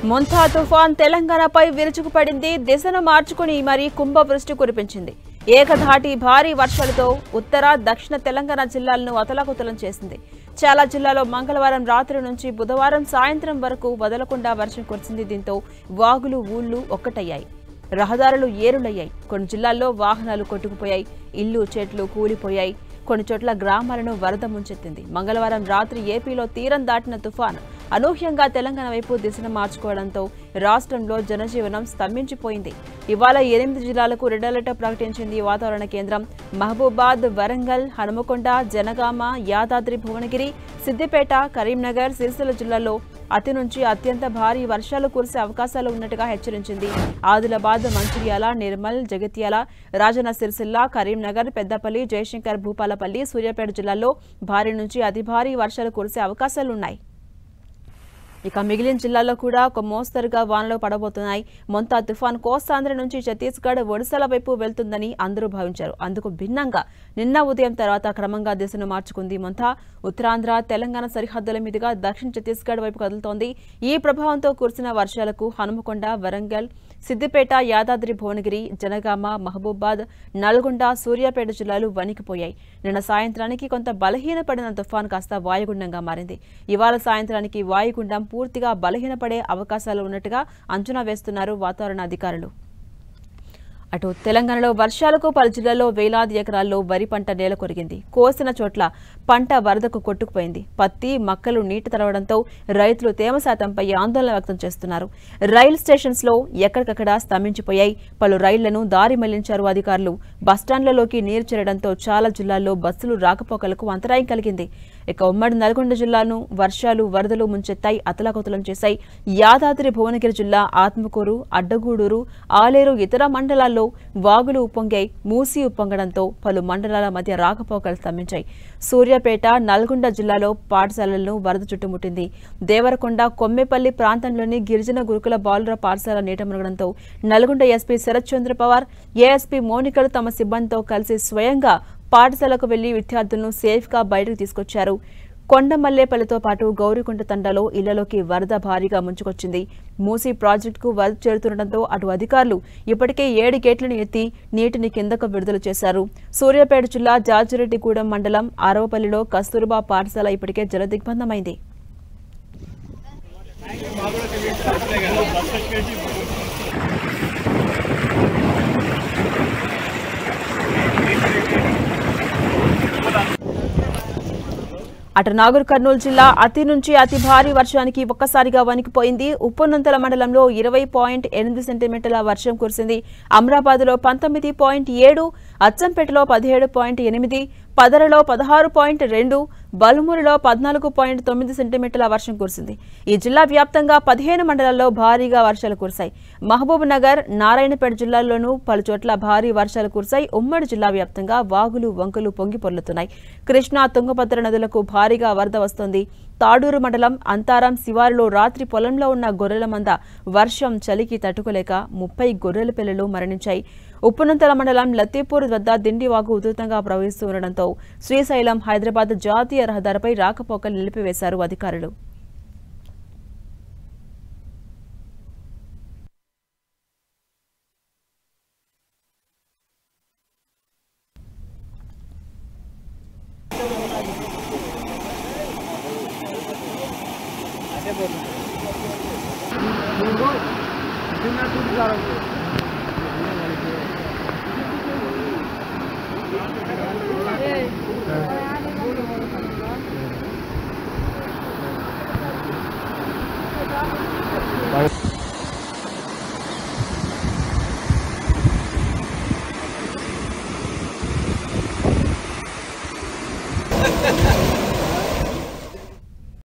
మొంతా తుఫాన్ తెలంగాణపై విరుచుకుపడింది. దిశను మార్చుకుని మరీ కుంభవృష్టి కురిపించింది. ఏకధాటి భారీ వర్షాలతో ఉత్తర దక్షిణ తెలంగాణ జిల్లాలను అతలాకుతలం చేసింది. చాలా జిల్లాలో మంగళవారం రాత్రి నుంచి బుధవారం సాయంత్రం వరకు వదలకుండా వర్షం కురిసింది. దీంతో వాగులు ఊళ్లు ఒక్కటయ్యాయి, రహదారులు ఏరులయ్యాయి. కొన్ని జిల్లాల్లో వాహనాలు కొట్టుకుపోయాయి, ఇళ్లు చెట్లు కూలిపోయాయి. కొన్ని చోట్ల గ్రామాలను వరద ముంచెత్తింది. మంగళవారం రాత్రి ఏపీలో తీరం దాటిన తుఫాను అనూహ్యంగా తెలంగాణ వైపు దిశను మార్చుకోవడంతో రాష్ట్రంలో జనజీవనం స్తంభించిపోయింది. ఇవాళ 8 జిల్లాలకు రెడ్ అలర్ట్ ప్రకటించింది వాతావరణ కేంద్రం. మహబూబాద్, వరంగల్, హనుమకొండ, జనగామ, యాదాద్రి భువనగిరి, సిద్దిపేట, కరీంనగర్, సిరిసిల్ల జిల్లాల్లో అతి నుంచి అత్యంత భారీ వర్షాలు కురిసే అవకాశాలు ఉన్నట్టుగా హెచ్చరించింది. ఆదిలాబాద్, మంచిర్యాల, నిర్మల్, జగిత్యాల, రాజన్న సిరిసిల్ల, కరీంనగర్, పెద్దపల్లి, జయశంకర్ భూపాలపల్లి, సూర్యాపేట జిల్లాల్లో భారీ నుంచి అతి భారీ వర్షాలు కురిసే అవకాశాలున్నాయి. ఇక మిగిలిన జిల్లాల్లో కూడా ఒక మోస్తరుగా వానలు పడబోతున్నాయి. మొంతా తుఫాన్ కోస్తాంధ్ర నుంచి ఛత్తీస్గఢ్, ఒడిశాల వైపు వెళ్తుందని అందరూ భావించారు. అందుకు భిన్నంగా నిన్న ఉదయం తర్వాత క్రమంగా దిశను మార్చుకుంది. మొంతా ఉత్తరాంధ్ర, తెలంగాణ సరిహద్దుల మీదుగా దక్షిణ ఛత్తీస్గఢ్ వైపు కదులుతోంది. ఈ ప్రభావంతో కురిసిన వర్షాలకు హనుమకొండ, వరంగల్, సిద్దిపేట, యాదాద్రి భువనగిరి, జనగామ, మహబూబాద్, నల్గొండ, సూర్యాపేట జిల్లాలు వణికిపోయాయి. నిన్న సాయంత్రానికి కొంత బలహీనపడిన తుఫాన్ కాస్త వాయుగుండంగా మారింది. ఇవాళ సాయంత్రానికి వాయుగుండం పూర్తిగా బలహీనపడే అవకాశాలు ఉన్నట్టుగా అంచనా వేస్తున్నారు వాతావరణ అధికారులు. అటు తెలంగాణలో వర్షాలకు పలు జిల్లాల్లో వేలాది ఎకరాల్లో వరి పంట నేల కొరిగింది. కోసిన చోట్ల పంట వరదకు కొట్టుకుపోయింది. పత్తి, మక్కలు నీటి తడవడంతో రైతులు తేమ శాతంపై ఆందోళన వ్యక్తం చేస్తున్నారు. రైలు స్టేషన్స్ లో ఎక్కడికక్కడ స్తంభించిపోయాయి. పలు రైళ్లను దారి మళ్లించారు అధికారులు. బస్టాండ్లలోకి నీరు చేరడంతో చాలా జిల్లాల్లో బస్సులు రాకపోకలకు అంతరాయం కలిగింది. ఇక ఉమ్మడి నల్గొండ జిల్లాను వర్షాలు, వరదలు ముంచెత్తాయి, అతలాకుతలం చేశాయి. యాదాద్రి భువనగిరి జిల్లా ఆత్మకూరు, అడ్డగూడూరు, ఆలేరు, ఇతర మండలాల్లో వాగులు ఉప్పొంగాయి. మూసి ఉప్పొంగడంతో పలు మండలాల మధ్య రాకపోకలు స్తంభించాయి. సూర్యాపేట, నల్గొండ జిల్లాలో పాఠశాలలను వరద చుట్టుముట్టింది. దేవరకొండ, కొమ్మెపల్లి ప్రాంతంలోని గిరిజన గురుకుల బాలుర పాఠశాల నీట మునగడంతో నల్గొండ ఎస్పీ శరత్ చంద్ర పవార్, ఏఎస్పీ మోనికలు తమ సిబ్బందితో కలిసి స్వయంగా పాఠశాలకు వెళ్లి విద్యార్థులను సేఫ్గా బయటకు తీసుకొచ్చారు. కొండమల్లేపల్లితో పాటు గౌరికుంట తండాలో ఇళ్లలోకి వరద భారీగా ముంచుకొచ్చింది. మూసీ ప్రాజెక్టుకు వరద చేరుతుండటంతో అటు అధికారులు ఇప్పటికే 7 గేట్లను ఎత్తి నీటిని కిందకు విడుదల చేశారు. సూర్యాపేట జిల్లా జాజిరెడ్డిగూడెం మండలం ఆరవపల్లిలో కస్తూర్బా పాఠశాల ఇప్పటికే జలదిగ్బంధమైంది. అటు నాగర్ కర్నూలు జిల్లా అతి నుంచి అతి భారీ వర్షానికి ఒక్కసారిగా వణికిపోయింది. ఉప్పొన్నంతల మండలంలో 20.8 సెంటీమీటర్ల వర్షం కురిసింది. అమరాబాద్లో 19.7, అచ్చంపేటలో 17.8, పదరలో 16.2, బల్మూరులో 14.9 సెంటీమీటర్ల వర్షం కురిసింది. ఈ జిల్లా వ్యాప్తంగా 15 మండలాల్లో భారీగా వర్షాలు కురిశాయి. మహబూబ్ నగర్, నారాయణపేట జిల్లాల్లోనూ పలు చోట్ల భారీ వర్షాలు కురిశాయి. ఉమ్మడి జిల్లా వ్యాప్తంగా వాగులు, వంకలు పొంగి పొర్లుతున్నాయి. కృష్ణా, తుంగభద్ర నదులకు భారీగా వరద వస్తోంది. తాడూరు మండలం అంతారం శివారులో రాత్రి పొలంలో ఉన్న గొర్రెల మంద వర్షం చలికి తట్టుకోలేక 30 గొర్రెల పిల్లలు మరణించాయి. ఉప్పునంతల మండలం లతీపూర్ వద్ద దిండివాగు ఉధృతంగా ప్రవహిస్తూ ఉండడంతో శ్రీశైలం, హైదరాబాద్ జాతీయ రహదారిపై రాకపోకలు నిలిపివేశారు అధికారులు. Gracias.